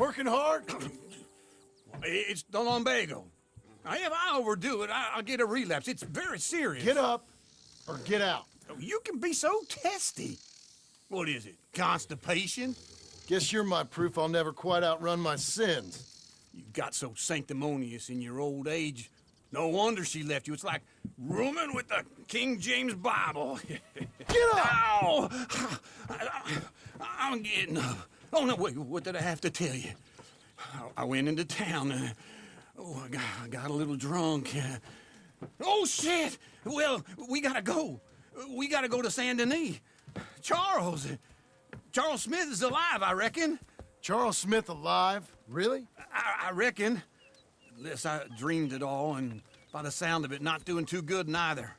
working hard? It's the lumbago. Now, if I overdo it, I'll get a relapse. It's very serious. Get up or get out. You can be so testy. What is it, constipation? Guess you're my proof I'll never quite outrun my sins. You got so sanctimonious in your old age. No wonder she left you. It's like rooming with the King James Bible. Get up! Ow! I'm getting up. Oh, no, wait, what did I have to tell you? I went into town. I got a little drunk. Oh, shit! Well, we gotta go. We gotta go to Saint Denis. Charles Smith is alive, I reckon. Charles Smith alive? Really? I reckon. Unless I dreamed it all, and by the sound of it, not doing too good neither.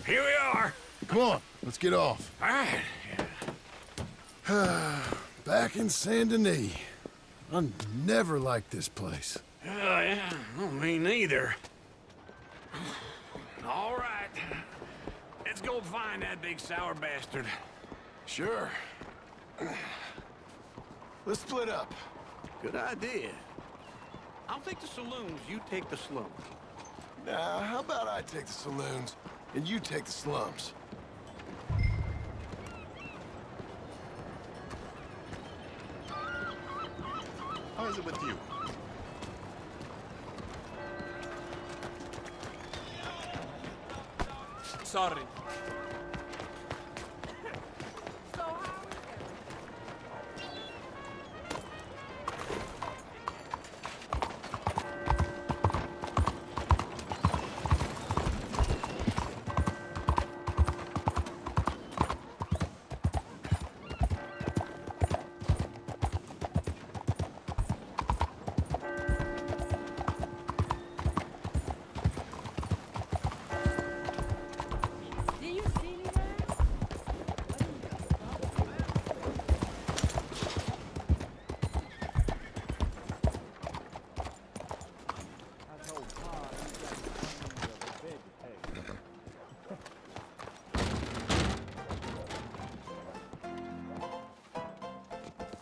Here we are. Come on, let's get off. All right. Back in Saint Denis. I never liked this place. Yeah, well, me neither. All right. Let's go find that big sour bastard. Sure. Let's split up. Good idea. I'll take the saloons, you take the slums. Now, how about I take the saloons and you take the slums? How is it with you? Sorry.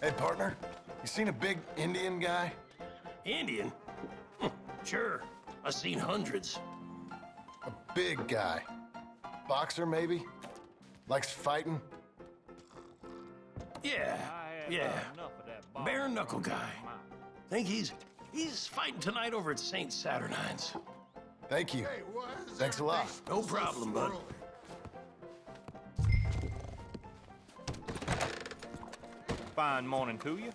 Hey, partner, you seen a big Indian guy? Indian? Sure. I've seen hundreds. A big guy. Boxer, maybe? Likes fighting? Yeah, bare knuckle guy. Think he's fighting tonight over at St. Saturnine's. Thank you. Thanks a lot. No problem, bud. Fine morning to you.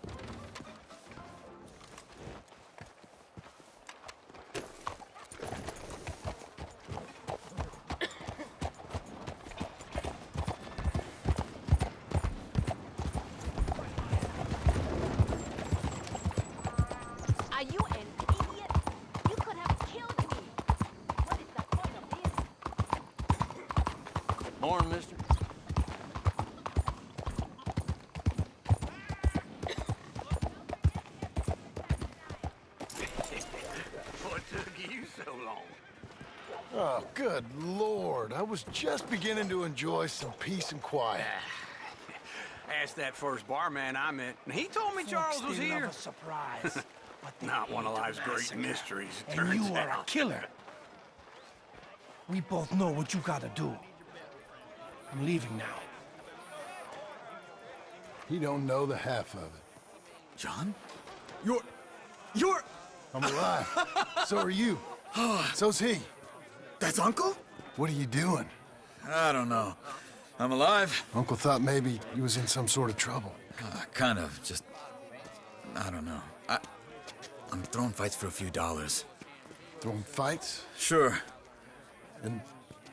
Are you an idiot? You could have killed me. What is the point of this? Morning, mister. What took you so long? Oh, good Lord. I was just beginning to enjoy some peace and quiet. Asked that first barman I met, and he told me Charles was here. A surprise. Not one of life's great mysteries, it And turns you are a out. killer. We both know what you gotta do. I'm leaving now. He don't know the half of it. John? You're... I'm alive. So are you. So's he. That's Uncle? What are you doing? I don't know. I'm alive. Uncle thought maybe you was in some sort of trouble. Kind of, just... I don't know. I'm throwing fights for a few dollars. Throwing fights? Sure. And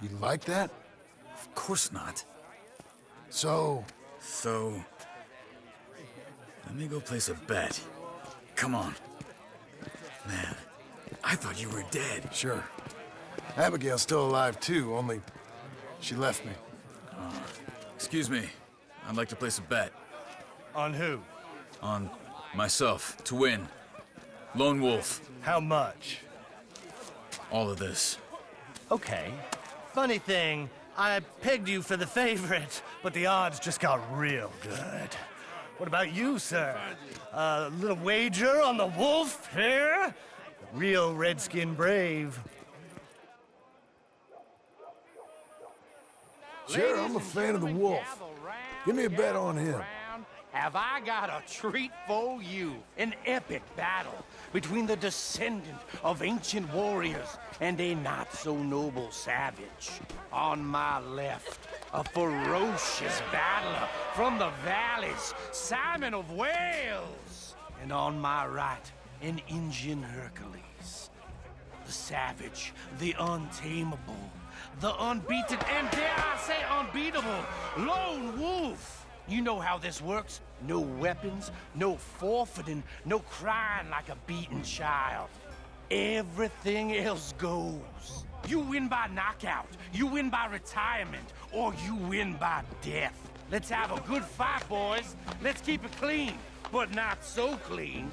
you like that? Of course not. So, let me go place a bet. Come on. Man, I thought you were dead. sure. Abigail's still alive too, only she left me. Excuse me. I'd like to place a bet. On who? On myself, to win. Lone Wolf. How much? All of this. Okay. Funny thing, I pegged you for the favorite, but the odds just got real good. What about you, sir? A little wager on the wolf here? Real redskin brave. Sure, I'm a fan of the wolf. Give me a bet on him. Have I got a treat for you? An epic battle between the descendant of ancient warriors and a not-so-noble savage. On my left, a ferocious battler from the valleys, Simon of Wales. And on my right, an Indian Hercules. The savage, the untamable, the unbeaten, and dare I say unbeatable, Lone Wolf. You know how this works. No weapons, no forfeiting, no crying like a beaten child. Everything else goes. You win by knockout, you win by retirement, or you win by death. Let's have a good fight, boys. Let's keep it clean, but not so clean.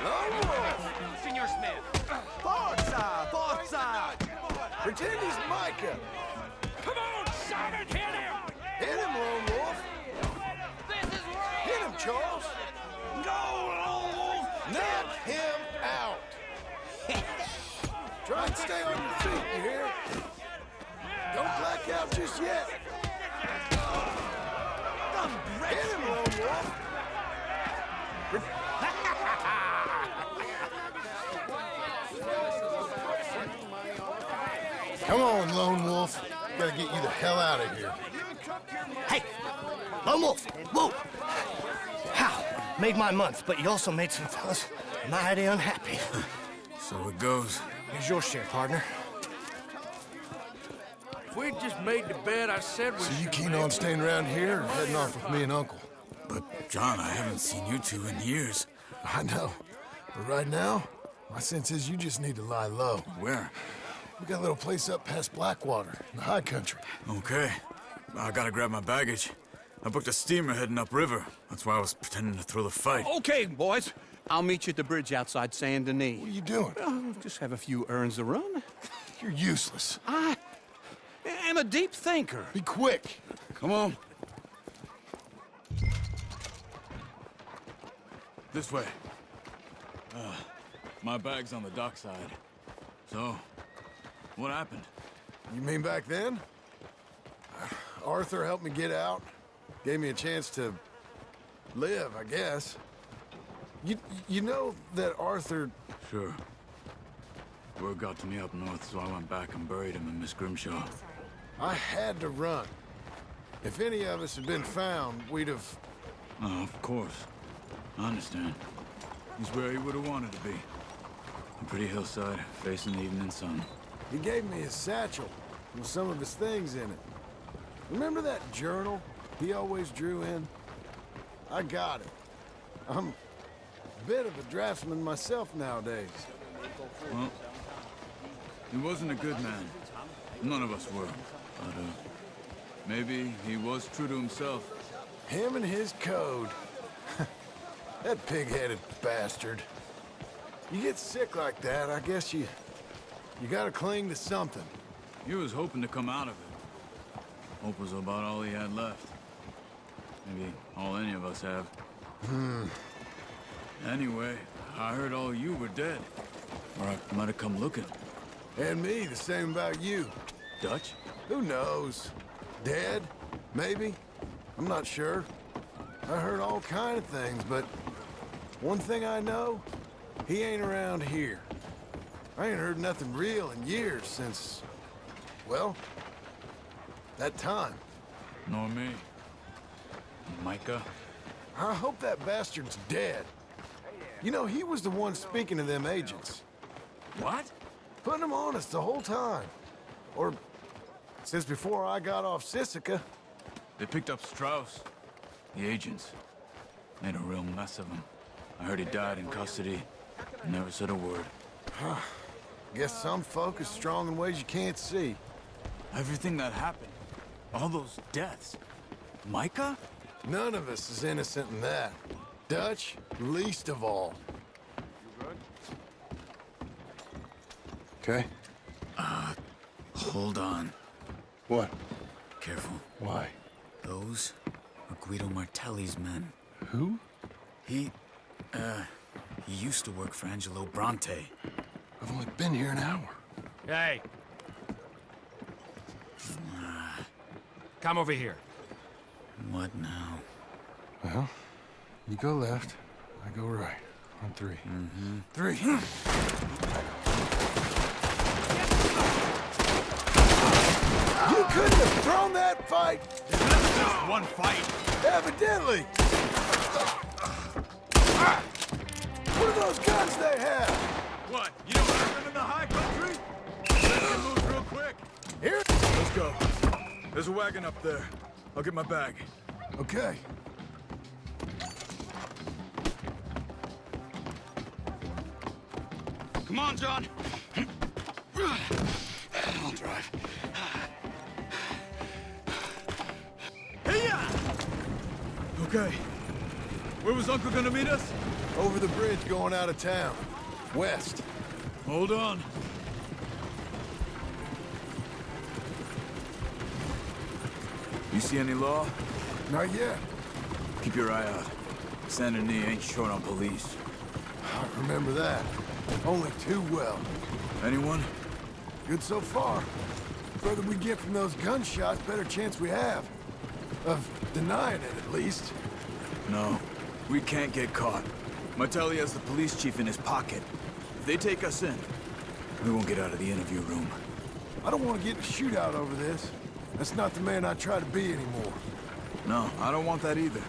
Lone Wolf! Senor Smith. Forza! Forza! Pretend he's Micah. Come on, Simon, hit him! Hit him, Lone Wolf. This is wrong! Hit him, Charles. Go, Lone Wolf! Knock him out. Try and stay on your feet, you hear? Don't black out just yet. Hit him, Lone Wolf. Come on, Lone Wolf. Gotta get you the hell out of here. Hey! Lone Wolf! Whoa! How? Made my month, but you also made some fellas mighty unhappy. So it goes. Here's your share, partner. If we'd just made the bed I said we So you should keen make. on staying around here or heading off with me and Uncle? But, John, I haven't seen you two in years. I know. But right now, my sense is you just need to lie low. Where? We got a little place up past Blackwater, in the high country. Okay. I gotta grab my baggage. I booked a steamer heading upriver. That's why I was pretending to throw the fight. Okay, boys. I'll meet you at the bridge outside Saint Denis. What are you doing? Just have a few errands to run. You're useless. I am a deep thinker. Be quick. Come on. This way. My bag's on the dockside. So, what happened? You mean back then? Arthur helped me get out. Gave me a chance to live, I guess. You know that Arthur... Sure. Word got to me up north, so I went back and buried him in Miss Grimshaw. I had to run. If any of us had been found, we'd have... Oh, of course. I understand. He's where he would have wanted to be. A pretty hillside, facing the evening sun. He gave me his satchel with some of his things in it. Remember that journal he always drew in? I got it. I'm a bit of a draftsman myself nowadays. Well, he wasn't a good man. None of us were. But, maybe he was true to himself. Him and his code. That pig-headed bastard. You get sick like that, I guess you gotta cling to something. He was hoping to come out of it. Hope was about all he had left. Maybe all any of us have. Anyway, I heard all you were dead. Or I might have come looking. And me, the same about you. Dutch? Who knows? Dead? Maybe? I'm not sure. I heard all kind of things, but one thing I know, he ain't around here. I ain't heard nothing real in years since, well, that time. Nor me. Micah? I hope that bastard's dead. You know, he was the one speaking to them agents. What? Putting them on us the whole time. Or since before I got off Sisika. They picked up Strauss. The agents. Made a real mess of him. I heard he died in custody. Never said a word. Guess some folk are strong in ways you can't see. Everything that happened, all those deaths. Micah? None of us is innocent in that. Dutch, least of all. Okay? Hold on. What? Careful. Why? Those are Guido Martelli's men. Who? He used to work for Angelo Bronte. I've only been here an hour. Hey. Come over here. What now? Well, you go left, I go right. On three. Three. You couldn't have thrown that fight! Just one fight. Evidently! What are those guns they have? What? You don't have them in the high country? Let's move real quick. Here? Let's go. There's a wagon up there. I'll get my bag. Okay. Come on, John. I'll drive. Okay. Where was Uncle gonna meet us? Over the bridge going out of town. West. Hold on. You see any law? Not yet. Keep your eye out. Saint Denis ain't short on police. I remember that. Only too well. Anyone? Good so far. Further we get from those gunshots, better chance we have. Of denying it, at least. No. We can't get caught. Martelli has the police chief in his pocket. If they take us in, we won't get out of the interview room. I don't want to get in a shootout over this. That's not the man I try to be anymore. No, I don't want that either.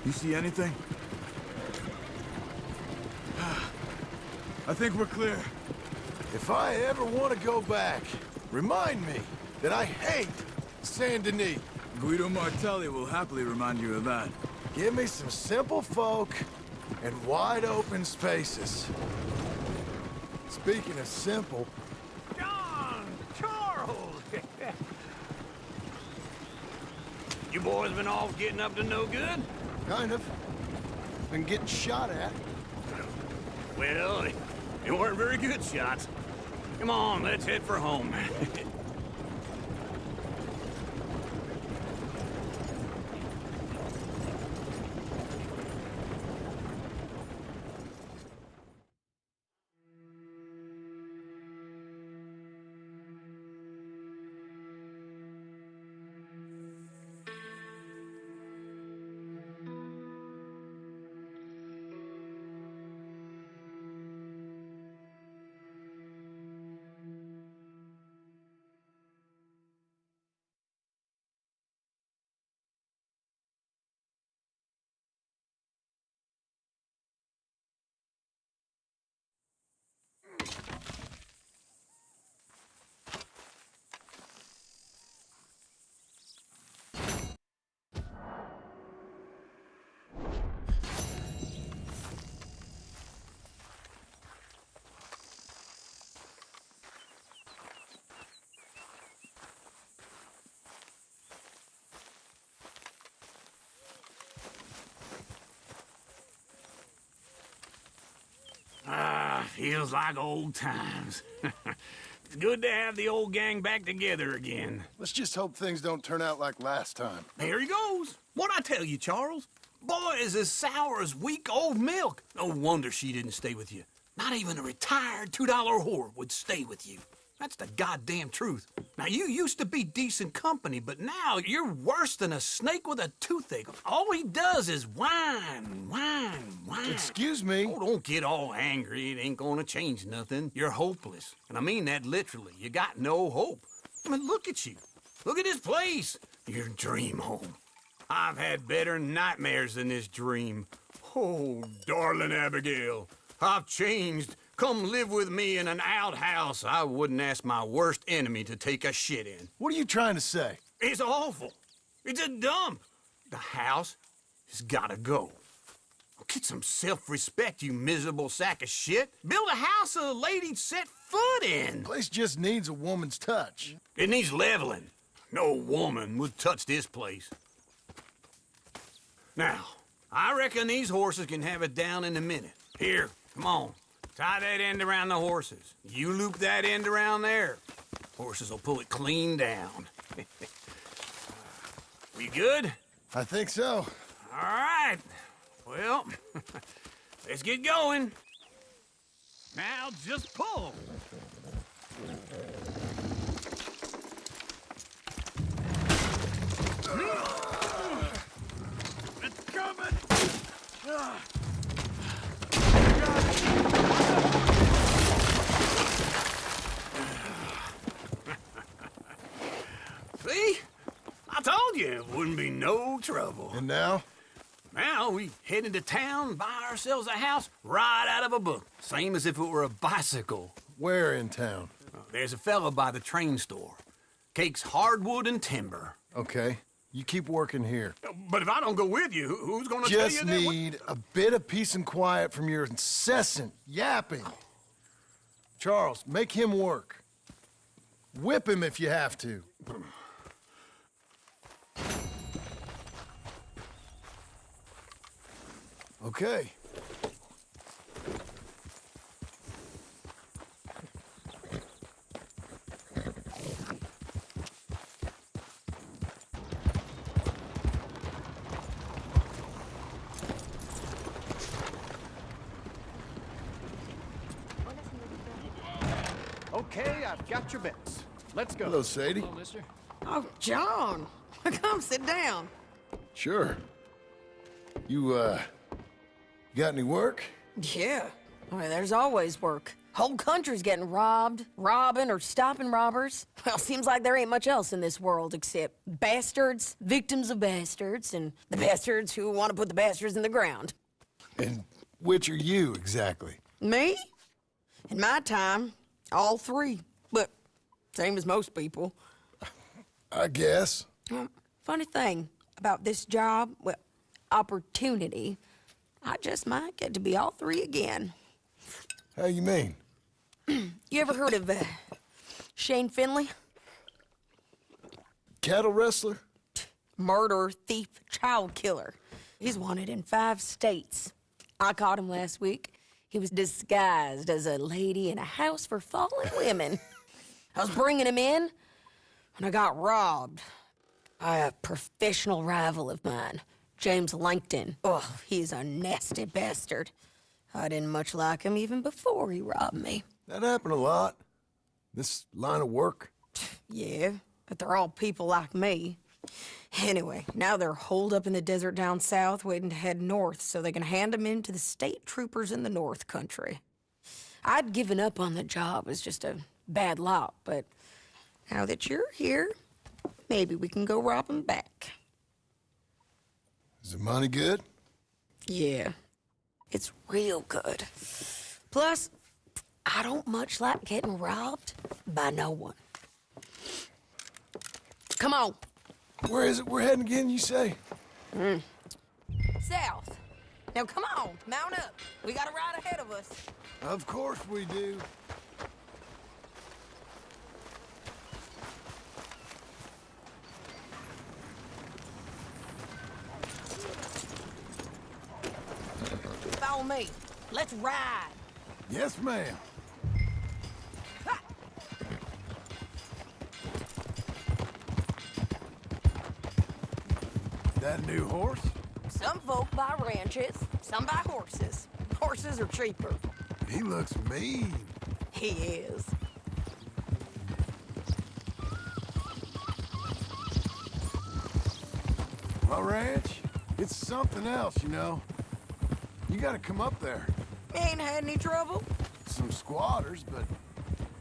You see anything? I think we're clear. If I ever want to go back, remind me that I hate Saint Denis. Guido Martelli will happily remind you of that. Give me some simple folk and wide open spaces. Speaking of simple, John! Charles! You boys been off getting up to no good? kind of. Been getting shot at. Well, they weren't very good shots. Come on, let's head for home. Feels like old times. It's good to have the old gang back together again. Let's just hope things don't turn out like last time. There he goes. What'd I tell you, Charles? Boy is as sour as weak old milk. No wonder she didn't stay with you. Not even a retired $2 whore would stay with you. That's the goddamn truth. Now, you used to be decent company, but now you're worse than a snake with a toothache. All he does is whine, whine, whine. Excuse me? Oh, don't get all angry. It ain't gonna change nothing. You're hopeless. And I mean that literally. You got no hope. I mean, look at you. Look at this place. Your dream home. I've had better nightmares than this dream. Oh, darling Abigail, I've changed. Come live with me in an outhouse I wouldn't ask my worst enemy to take a shit in. What are you trying to say? It's awful. It's a dump. The house has gotta go. Get some self-respect, you miserable sack of shit. Build a house a lady'd set foot in. Place just needs a woman's touch. It needs leveling. No woman would touch this place. Now, I reckon these horses can have it down in a minute. Here, come on. Tie that end around the horses. You loop that end around there. Horses will pull it clean down. We good? I think so. All right. Well, let's get going. Now just pull. It's coming. See? I told you it wouldn't be no trouble. And now? Now we head into town, buy ourselves a house right out of a book. Same as if it were a bicycle. Where in town? There's a fella by the train store. Cakes hardwood and timber. Okay. You keep working here. But if I don't go with you, who's gonna tell you Just that? need a bit of peace and quiet from your incessant yapping. Charles, make him work. Whip him if you have to. Okay. Okay, I've got your bets. Let's go. Hello, Sadie. Oh, John. Come sit down. Sure. You got any work? Yeah. I mean, there's always work. Whole country's getting robbed, robbing, or stopping robbers. Well, seems like there ain't much else in this world except bastards, victims of bastards, and the bastards who want to put the bastards in the ground. And which are you, exactly? Me? In my time, all three. But same as most people. I guess. Funny thing about this job, well, opportunity, I just might get to be all three again. How you mean? You ever heard of Shane Finley? Cattle wrestler? Murderer, thief, child killer. He's wanted in 5 states. I caught him last week. He was disguised as a lady in a house for fallen women. I was bringing him in, and I got robbed by a professional rival of mine, James Langton. Oh, he's a nasty bastard. I didn't much like him even before he robbed me. That happened a lot. This line of work. Yeah, but they're all people like me. Anyway, now they're holed up in the desert down south, waiting to head north so they can hand them in to the state troopers in the north country. I'd given up on the job as just a bad lot, but now that you're here, maybe we can go rob them back. Is the money good? Yeah, it's real good. Plus, I don't much like getting robbed by no one. Come on. Where is it we're heading again, you say? South. Now come on, mount up. We got a ride ahead of us. Of course we do. Follow me. Let's ride. Yes, ma'am. Ha! That a new horse? Some folk buy ranches, some buy horses. Horses are cheaper. He looks mean. He is. My ranch, it's something else, you know. You gotta come up there. Ain't had any trouble? Some squatters, but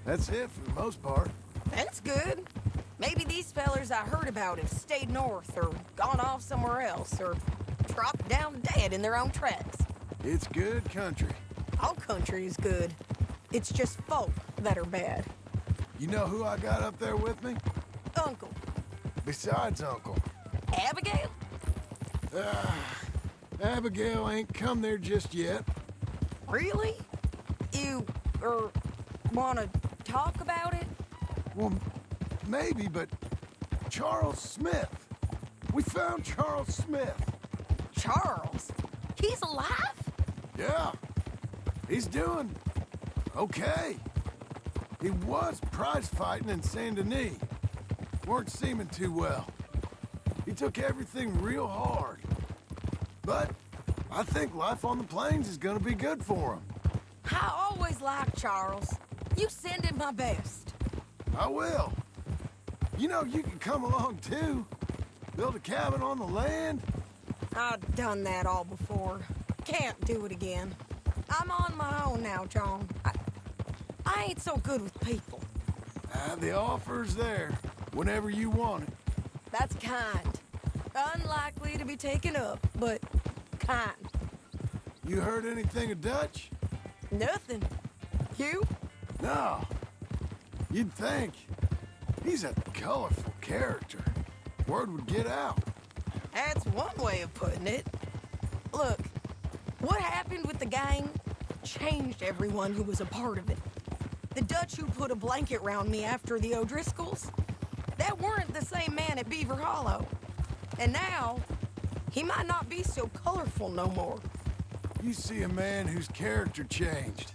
that's it for the most part. That's good. Maybe these fellers I heard about have stayed north or gone off somewhere else or dropped down dead in their own tracks. It's good country. All country is good. It's just folk that are bad. You know who I got up there with me? Uncle. Besides Uncle. Abigail? Abigail ain't come there just yet. Really? You, wanna talk about it? Well, maybe, but Charles Smith. We found Charles Smith. Charles? He's alive? Yeah. He's doing okay. He was prize fighting in Saint Denis. Weren't seeming too well. He took everything real hard. But I think life on the plains is gonna be good for him. I always liked Charles. You send him my best. I will. You know, you can come along too. Build a cabin on the land. I've done that all before. Can't do it again. I'm on my own now, John. I ain't so good with people. The offer's there whenever you want it. That's kind. Unlikely to be taken up, but kind. You heard anything of Dutch? Nothing. You? No. You'd think. He's a colorful character. Word would get out. That's one way of putting it. Look, what happened with the gang changed everyone who was a part of it. The Dutch who put a blanket round me after the O'Driscolls, that weren't the same man at Beaver Hollow. And now, he might not be so colorful no more. You see a man whose character changed.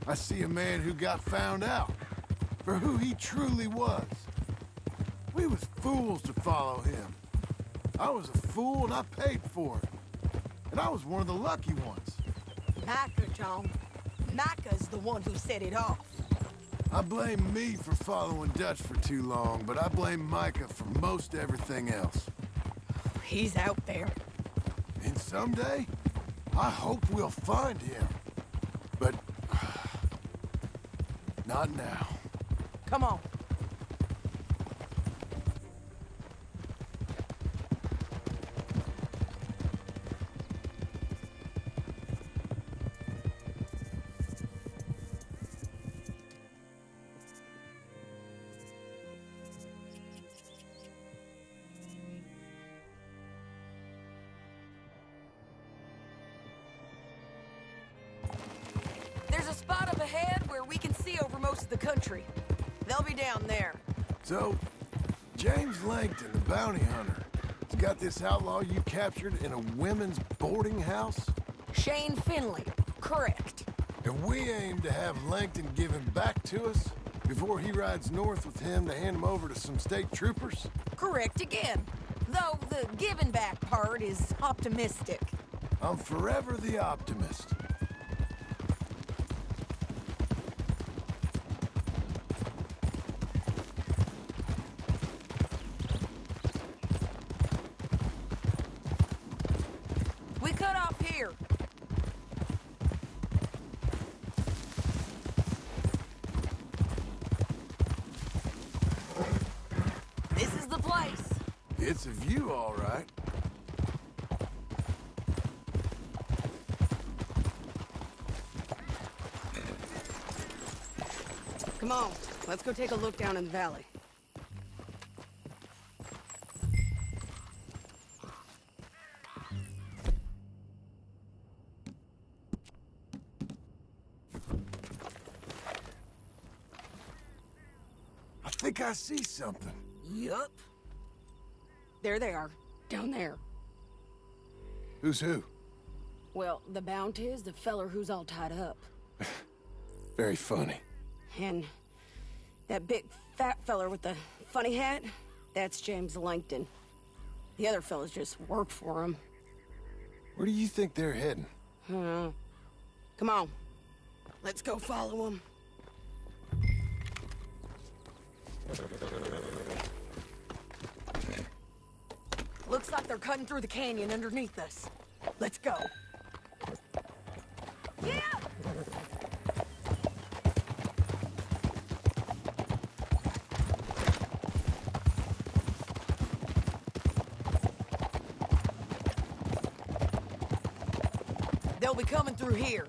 I see a man who got found out for who he truly was. We was fools to follow him. I was a fool and I paid for it. And I was one of the lucky ones. Micah, John. Micah's the one who set it off. I blame me for following Dutch for too long, but I blame Micah for most everything else. He's out there. And someday, I hope we'll find him. But not now. Come on. There's a spot up ahead where we can see over most of the country. They'll be down there. So, James Langton, the bounty hunter, has got this outlaw you captured in a women's boarding house? Shane Finley. Correct. And we aim to have Langton give him back to us before he rides north with him to hand him over to some state troopers? Correct again. Though the giving back part is optimistic. I'm forever the optimist. We cut off here. This is the place. It's a view, all right. Come on, let's go take a look down in the valley. I think I see something. Yup. There they are, down there. Who's who? Well, the Bounty is the feller who's all tied up. Very funny. And that big fat feller with the funny hat, that's James Langton. The other fellas just work for him. Where do you think they're heading? Come on, let's go follow them. Looks like they're cutting through the canyon underneath us. Let's go. Yeah! They'll be coming through here.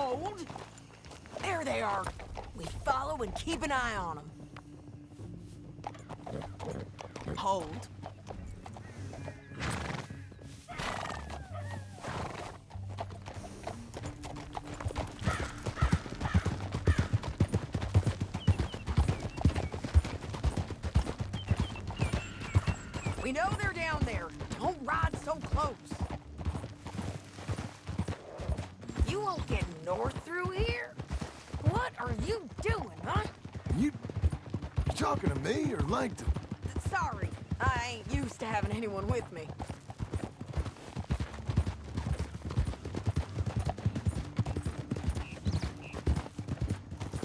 Hold. There they are. We follow and keep an eye on them. Hold. We know they're down there. Don't ride so close. You won't get north through here? What are you doing, huh? You talking to me or Langton? Sorry, I ain't used to having anyone with me.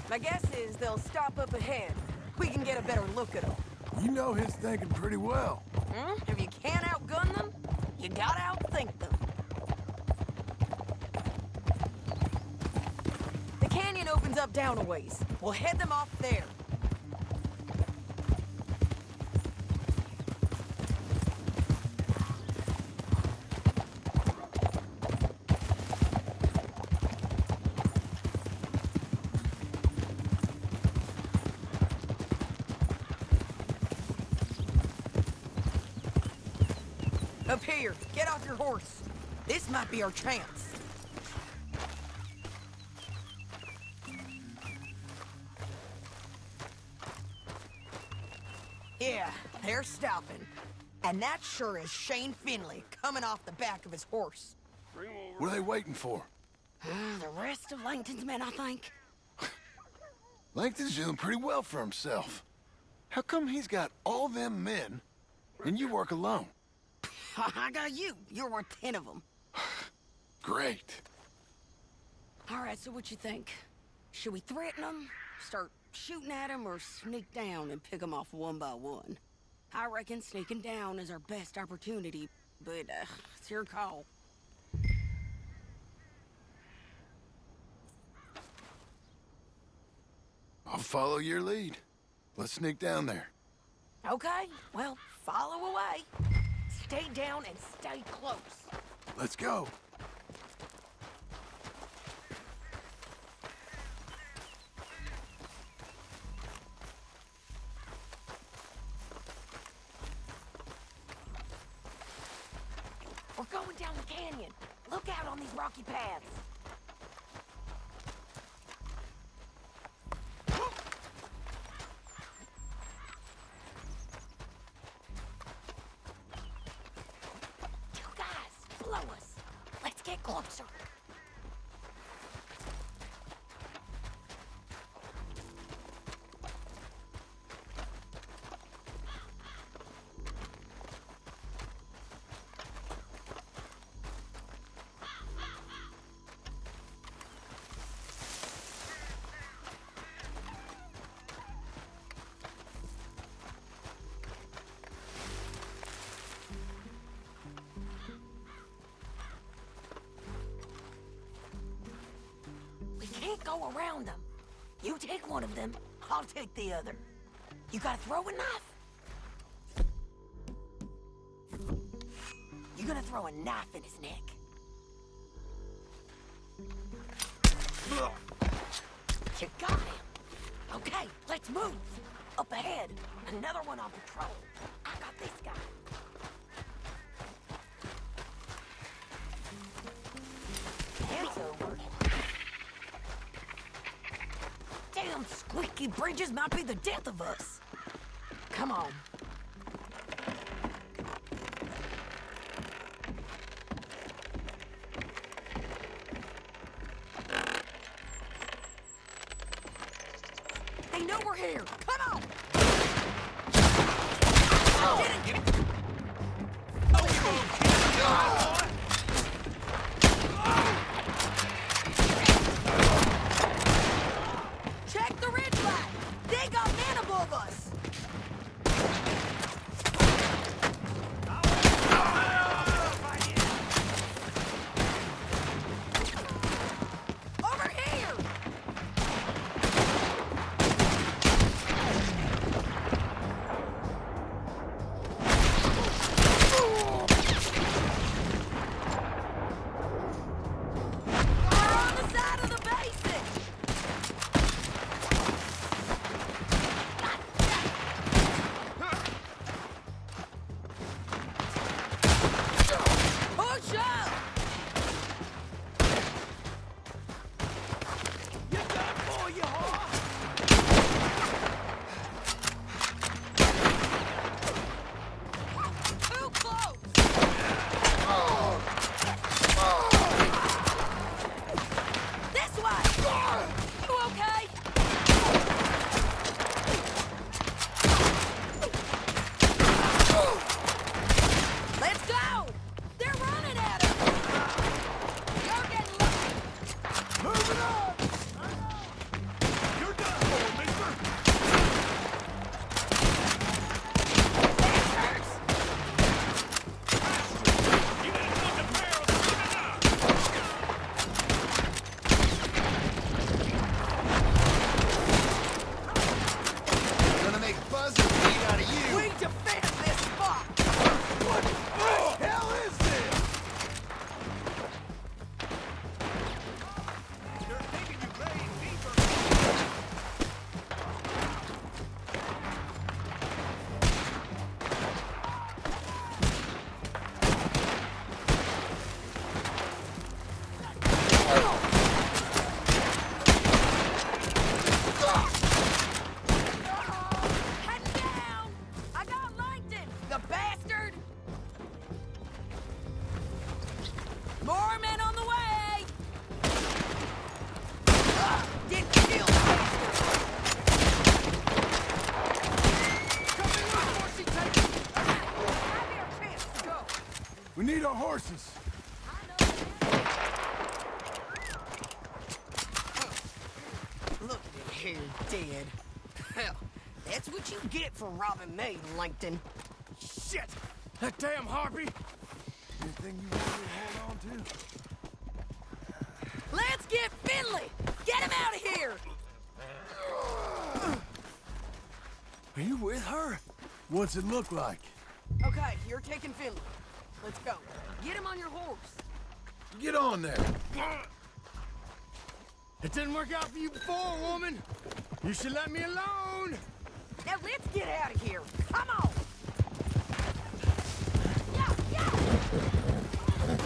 My guess is they'll stop up ahead. We can get a better look at them. You know his thinking pretty well. If you can't outgun them, you gotta outthink them. The canyon opens up down a ways. We'll head them off there. Up here, get off your horse. This might be our chance. Yeah, they're stopping. And that sure is Shane Finley coming off the back of his horse. What are they waiting for? The rest of Langton's men, I think. Langton's doing pretty well for himself. How come he's got all them men and you work alone? I got you. You're worth 10 of them. Great. All right, so what you think? Should we threaten them, start shooting at them, or sneak down and pick them off one by one? I reckon sneaking down is our best opportunity, but it's your call. I'll follow your lead. Let's sneak down there. Okay, well, follow away. Stay down and stay close. Let's go. We're going down the canyon. Look out on these rocky paths. Two guys below us. Let's get closer. Can't go around them. You take one of them, I'll take the other. You gotta throw a knife. You're gonna throw a knife in his neck. You got him. Okay, let's move. Up ahead, another one on patrol. I got this guy. It's over. Damn squeaky bridges might be the death of us. Come on. They know we're here. Come on. I didn't get it. Check the ridge line. They got men above us. More men on the way! Did kill the bastard! We need our horses. Look at here, dead. Hell, that's what you get for robbing me, Langton. Shit! That damn harpy! Anything you want to hold on to? Let's get Finley! Get him out of here! Are you with her? What's it look like? Okay, you're taking Finley. Let's go. Get him on your horse. Get on there. It didn't work out for you before, woman. You should let me alone. Now let's get out of here. Come on.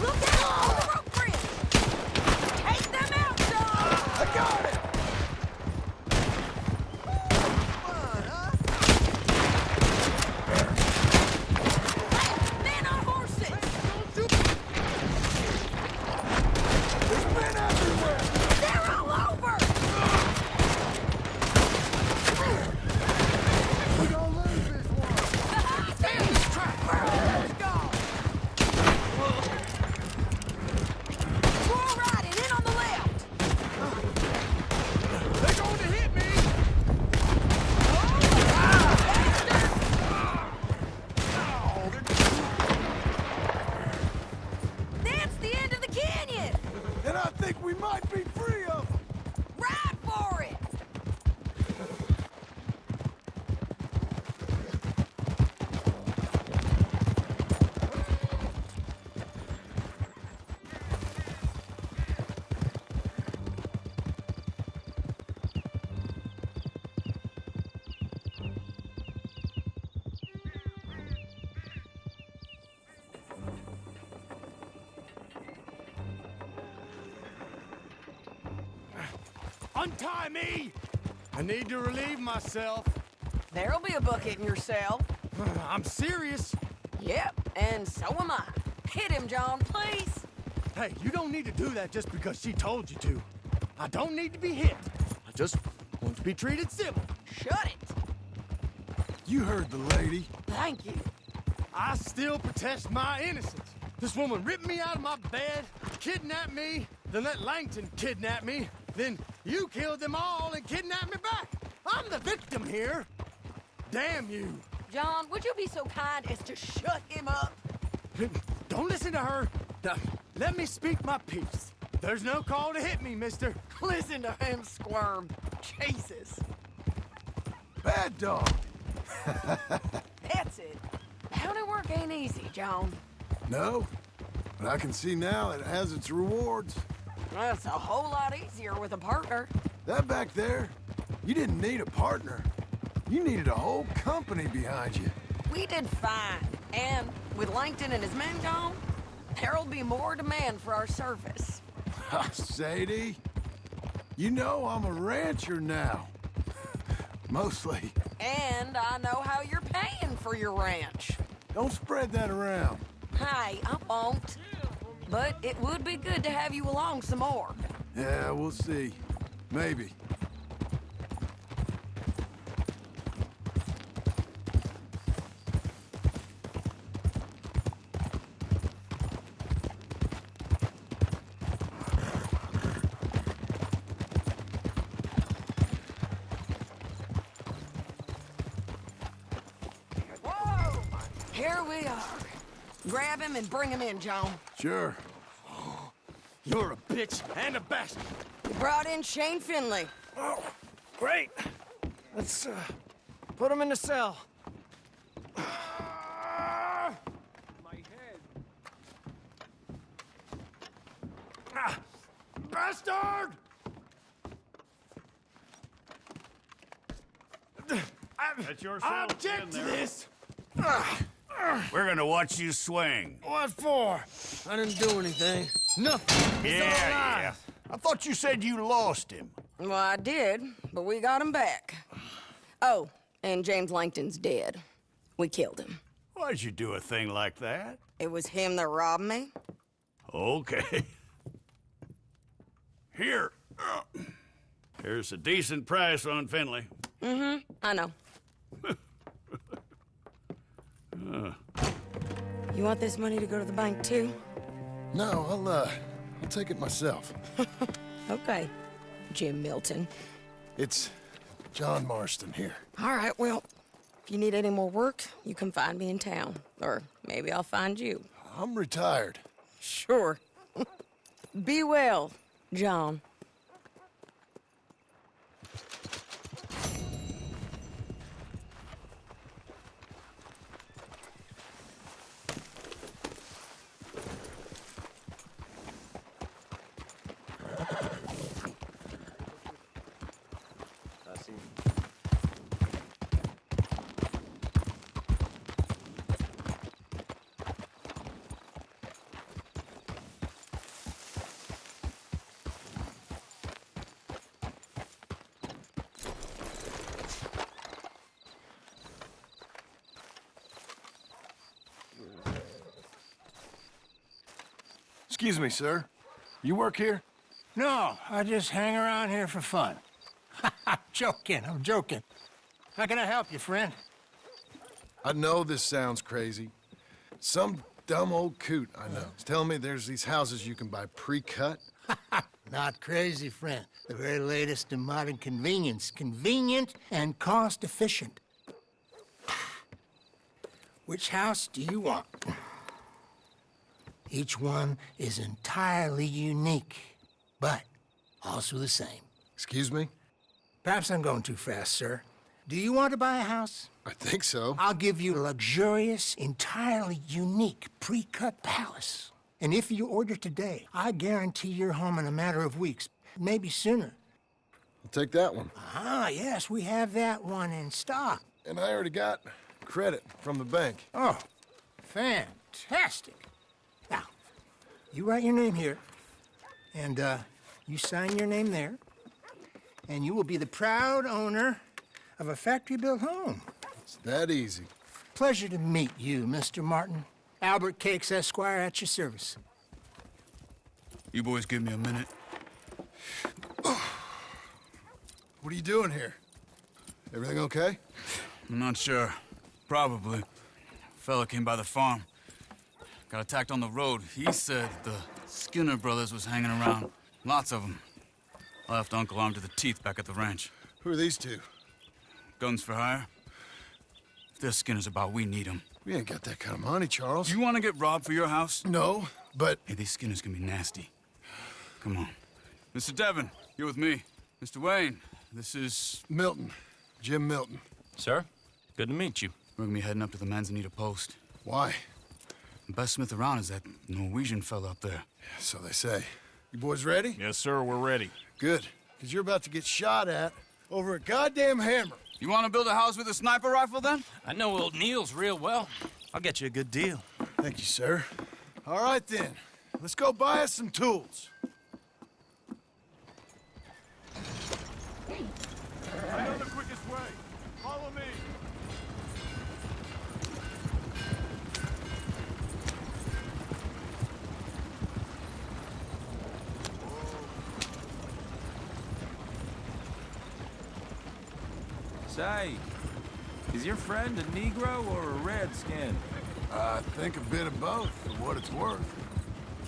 Look out on the rope bridge! Take them out, John! I got it! Men on horses! There's men everywhere! They're all over! We gonna lose this one! Let's go! We're all riding in on the left! They're going to hit me. That's the end of the canyon! And I think we might be free of them! Ride for it! Untie me! I need to relieve myself. There'll be a bucket in your cell. I'm serious. Yep, and so am I. Hit him, John, please. Hey, you don't need to do that just because she told you to. I don't need to be hit. I just want to be treated civil. Shut it. You heard the lady. Thank you. I still protest my innocence. This woman ripped me out of my bed, kidnapped me, then let Langton kidnap me, then you killed them all and kidnapped me back. I'm the victim here. Damn you. John, would you be so kind as to shut him up? Don't listen to her. Now, let me speak my piece. There's no call to hit me, mister. Listen to him squirm. Jesus. Bad dog. That's it. Bounty work ain't easy, John. No, but I can see now it has its rewards. That's a whole lot easier with a partner. That back there, you didn't need a partner. You needed a whole company behind you. We did fine. And with Langton and his men gone, there'll be more demand for our service. Sadie, you know I'm a rancher now. Mostly. And I know how you're paying for your ranch. Don't spread that around. Hey, I won't. But it would be good to have you along some more. Yeah, we'll see. Maybe. Whoa! Here we are. Grab him and bring him in, John. Sure. You're a bitch and a bastard. You brought in Shane Finley. Oh, great. Let's, put him in the cell. My head. Bastard! That's your I object to this. We're gonna watch you swing. What for? I didn't do anything. Nothing. He's all alive. I thought you said you lost him. Well, I did, but we got him back. Oh, and James Langton's dead. We killed him. Why'd you do a thing like that? It was him that robbed me. Okay. Here. Here's a decent price on Finley. I know. You want this money to go to the bank, too? No, I'll take it myself. Okay, Jim Milton. It's John Marston here. All right, well, if you need any more work, you can find me in town. Or maybe I'll find you. I'm retired. Sure. Be well, John. Excuse me, sir. You work here? No, I just hang around here for fun. I'm joking. How can I help you, friend? I know this sounds crazy. Some dumb old coot I know is telling me there's these houses you can buy pre-cut. Not crazy, friend. The very latest in modern convenience. Convenient and cost-efficient. Which house do you want? Each one is entirely unique, but also the same. Excuse me? Perhaps I'm going too fast, sir. Do you want to buy a house? I think so. I'll give you a luxurious, entirely unique pre-cut palace. And if you order today, I guarantee you're home in a matter of weeks, maybe sooner. I'll take that one. Ah, yes, we have that one in stock. And I already got credit from the bank. Oh, fantastic. Now, you write your name here, and you sign your name there, and you will be the proud owner of a factory-built home. It's that easy. Pleasure to meet you, Mr. Martin. Albert Cakes, Esquire, at your service. You boys give me a minute. What are you doing here? Everything okay? I'm not sure. Probably. Fella came by the farm. Got attacked on the road. He said the Skinner brothers was hanging around. Lots of them. I left Uncle armed to the teeth back at the ranch. Who are these two? Guns for hire. If they're Skinner's about, we need them. We ain't got that kind of money, Charles. You want to get robbed for your house? No, but... Hey, these Skinners can be nasty. Come on. Mr. Devon, you're with me. Mr. Wayne, this is... Milton. Jim Milton. Sir, good to meet you. We're gonna be heading up to the Manzanita post. Why? The best smith around is that Norwegian fella up there. So they say. You boys ready? Yes, sir, we're ready. Good. Because you're about to get shot at over a goddamn hammer. You want to build a house with a sniper rifle, then? I know old Neil's real well. I'll get you a good deal. Thank you, sir. All right, then. Let's go buy us some tools. I know the quickest way. Follow me. Say, is your friend a Negro or a Redskin? I think a bit of both, for what it's worth.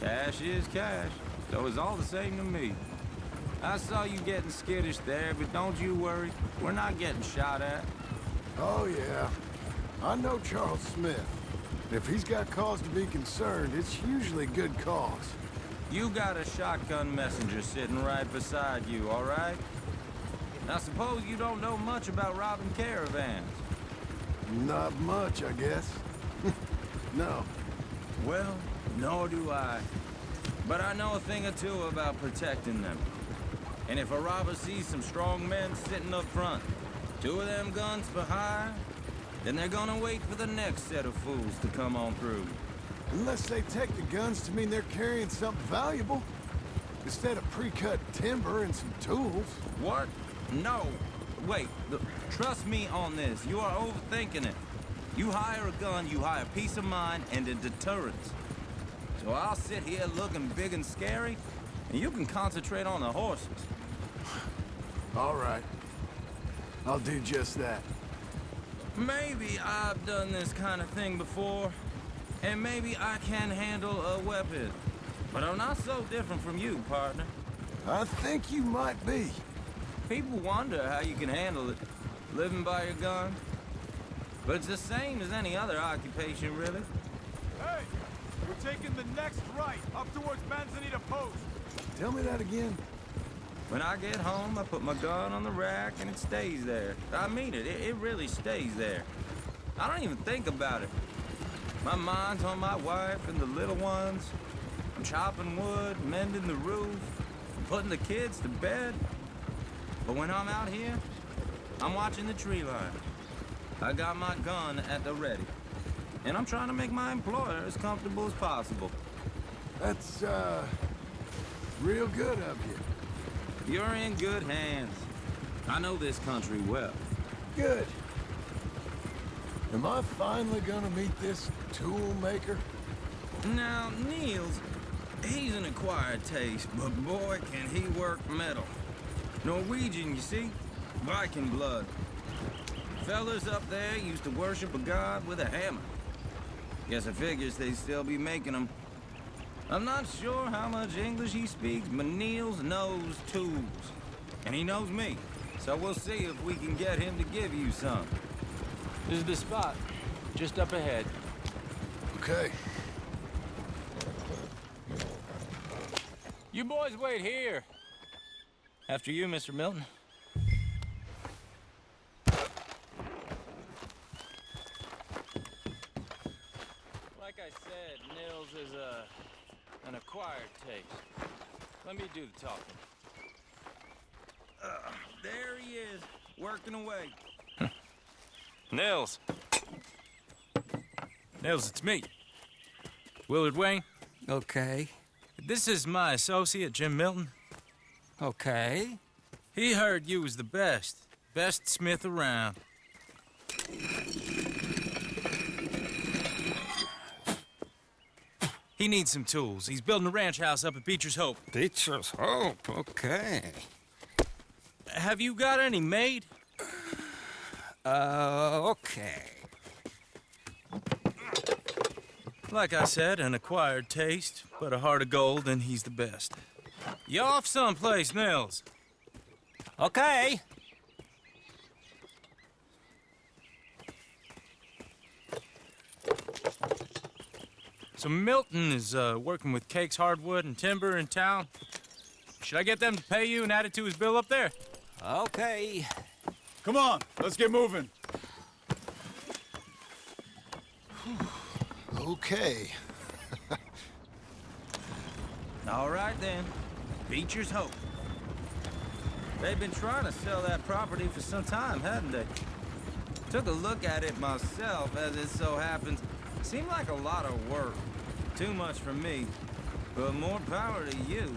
Cash is cash, so it's all the same to me. I saw you getting skittish there, but don't you worry. We're not getting shot at. Oh, yeah. I know Charles Smith. If he's got cause to be concerned, it's usually good cause. You got a shotgun messenger sitting right beside you, all right? Now, suppose you don't know much about robbing caravans. Not much, I guess. No. Well, nor do I. But I know a thing or two about protecting them. And if a robber sees some strong men sitting up front, 2 of them guns for hire, then they're gonna wait for the next set of fools to come on through. Unless they take the guns to mean they're carrying something valuable. Instead of pre-cut timber and some tools. What? No. Wait, trust me on this. You are overthinking it. You hire a gun, you hire peace of mind and a deterrence. So I'll sit here looking big and scary, and you can concentrate on the horses. All right. I'll do just that. Maybe I've done this kind of thing before, and maybe I can handle a weapon. But I'm not so different from you, partner. I think you might be. People wonder how you can handle it, living by your gun. But it's the same as any other occupation, really. Hey! We're taking the next right, up towards Manzanita Post. Tell me that again. When I get home, I put my gun on the rack and it stays there. I mean it, it really stays there. I don't even think about it. My mind's on my wife and the little ones. I'm chopping wood, mending the roof, putting the kids to bed. But when I'm out here, I'm watching the tree line. I got my gun at the ready. And I'm trying to make my employer as comfortable as possible. That's, real good of you. You're in good hands. I know this country well. Good. Am I finally gonna meet this tool maker? Now, Niels, he's an acquired taste, but boy, can he work metal. Norwegian, you see? Viking blood. Fellas up there used to worship a god with a hammer. Guess I figures they'd still be making them. I'm not sure how much English he speaks, but Niels knows tools. And he knows me. So we'll see if we can get him to give you some. This is the spot. Just up ahead. Okay. You boys wait here. After you, Mr. Milton. Like I said, Nils is an acquired taste. Let me do the talking. There he is, working away. Nils. Nils, it's me. Willard Wayne. Okay. This is my associate, Jim Milton. Okay. He heard you was the best smith around. He needs some tools. He's building a ranch house up at Beecher's Hope. Beecher's Hope, okay. Have you got any made? Okay. Like I said, an acquired taste, but a heart of gold, and he's the best. You off someplace, Nils? Okay. So Milton is working with Cake's Hardwood and Timber in town. Should I get them to pay you and add it to his bill up there? Okay. Come on, let's get moving. Okay. All right, then. Beecher's Hope. They've been trying to sell that property for some time, hadn't they? Took a look at it myself, as it so happens. Seemed like a lot of work. Too much for me. But more power to you.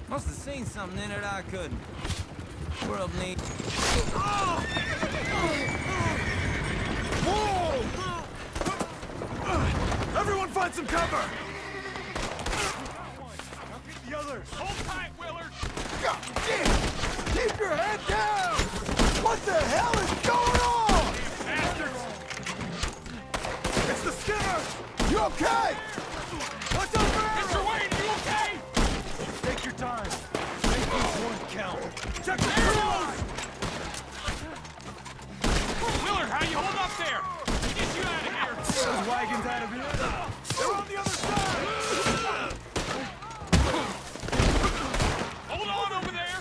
Must have seen something in it I couldn't. World needs... Whoa! Everyone find some cover! Now get the others! Hold tight, Willard! God damn! Keep your head down! What the hell is going on? Bastards! It's the Skinner! You okay? What's up, Mr. Wayne, you okay? Take your time. Make each one count. Check the arrows! Willard, how you hold up there? Get you out of here! Those wagons out of here. They're on the other side! Hold on over there!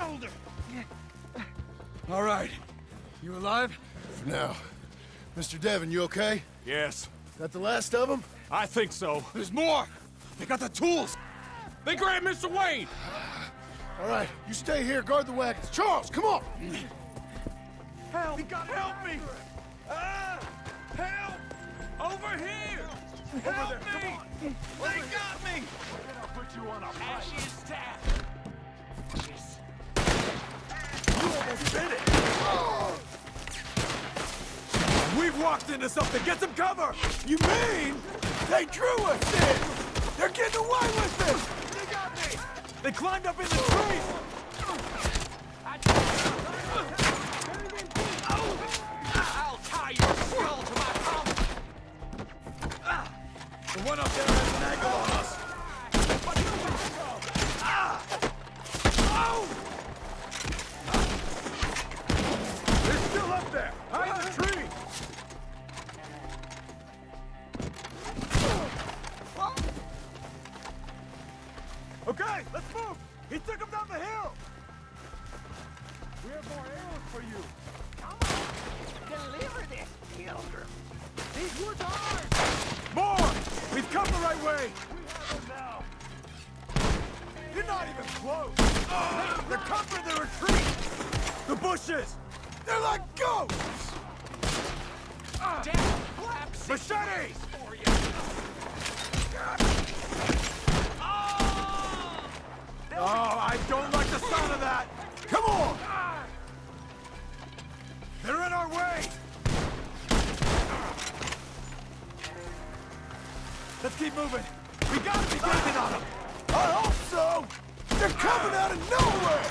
shoulder! All right. You alive? No. Mr. Devon, you okay? Yes. That the last of them? I think so. There's more! They got the tools! They grabbed Mr. Wayne! All right, you stay here, guard the wagons. Charles, come on! Help! Help me! Help! Over here! Help me! They got me! I'll put you on a pipe. Ashy is staff. You almost did it! We've walked into something. Get some cover! You mean they drew us in? They're getting away with it! They got me! They climbed up in the trees! I'll tie your skull to my pump! The one up there has an angle on us! They're still up there! High in the tree! Okay, let's move! He took him down the hill! We have more arrows for you! Come on! Deliver this, pilgrim! These woods are ours! More! We've come the right way! We have them now! You're not even close! They're covering the retreat! The bushes! They're like ghosts! Damn flaps! Machetes! For you! Oh, I don't like the sound of that! Come on! They're in our way! Let's keep moving! We gotta be gaining on them! I hope so! They're coming out of nowhere!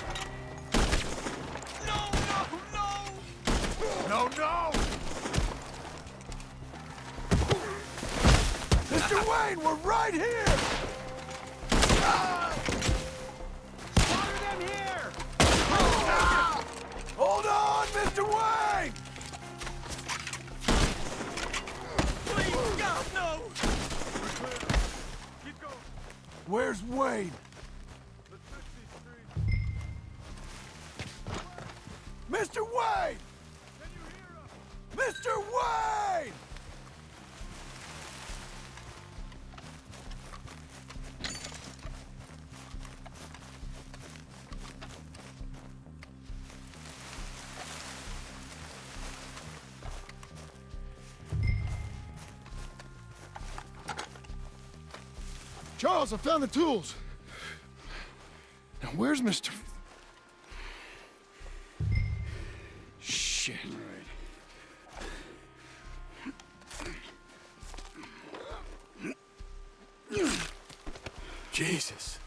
No, no! Mr. Wayne, we're right here! Fire them here! Hold on, Mr. Wayne! Please, God, no! Keep going. Where's Wayne? Let's search these streets. Mr. Wayne! Can you hear us? Mr. Wayne! Charles, I found the tools. Now, where's Mr. Shit. Jesus.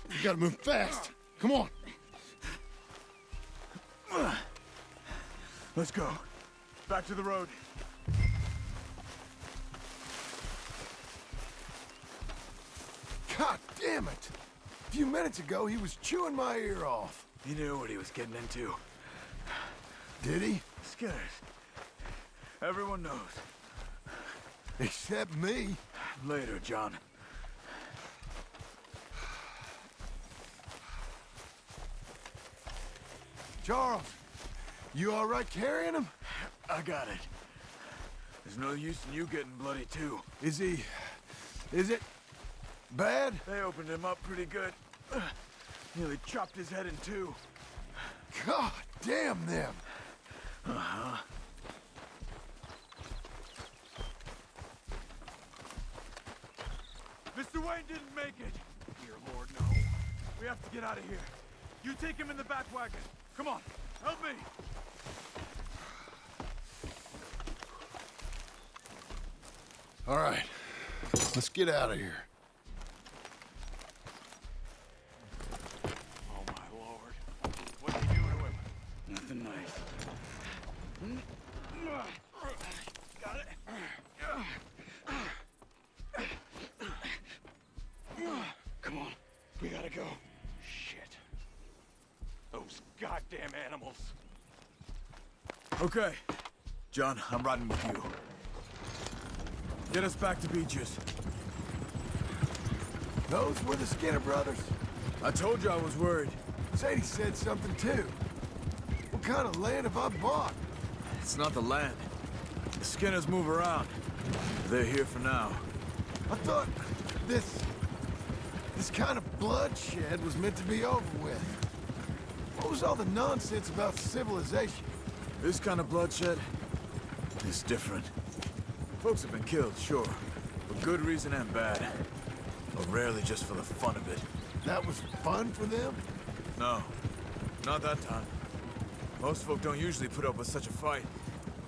You gotta move fast. Come on. Let's go. Back to the road. God damn it! A few minutes ago, he was chewing my ear off. He knew what he was getting into. Did he? Skinners. Everyone knows. Except me. Later, John. Charles, you all right carrying him? I got it. There's no use in you getting bloody, too. Is it bad? They opened him up pretty good. Nearly chopped his head in two. God damn them. Uh-huh. Mr. Wayne didn't make it. Dear Lord, no. We have to get out of here. You take him in the back wagon. Come on, help me. All right, let's get out of here. Oh, my Lord. What'd you do to him? Nothing nice. Got it? Come on. We gotta go. Shit. Those goddamn animals. Okay. John, I'm riding with you. Get us back to Beaches. Those were the Skinner brothers. I told you I was worried. Sadie said something too. What kind of land have I bought? It's not the land. The Skinners move around. They're here for now. I thought this kind of bloodshed was meant to be over with. What was all the nonsense about civilization? This kind of bloodshed is different. Folks have been killed, sure, for good reason and bad. But rarely just for the fun of it. That was fun for them? No, not that time. Most folk don't usually put up with such a fight.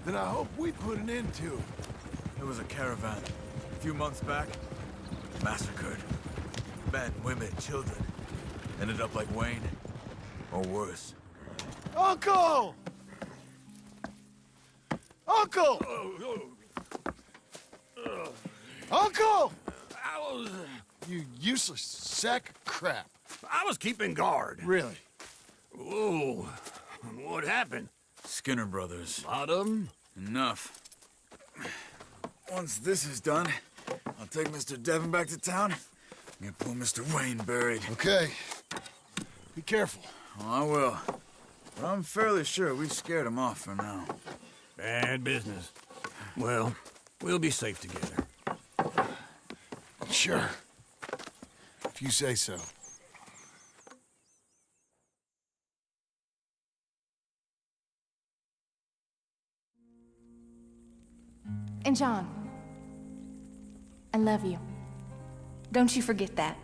Then I hope we put an end to it. There was a caravan a few months back. Massacred. Men, women, children. Ended up like Wayne. Or worse. Uncle! Uncle! Uncle! You useless sack of crap. I was keeping guard. Really? Whoa. What happened? Skinner brothers. Lot of them? Enough. Once this is done, I'll take Mr. Devon back to town and get poor Mr. Wayne buried. Okay. Be careful. Oh, I will. But I'm fairly sure we scared him off for now. Bad business. Well, we'll be safe together. Sure. If you say so. And John, I love you. Don't you forget that.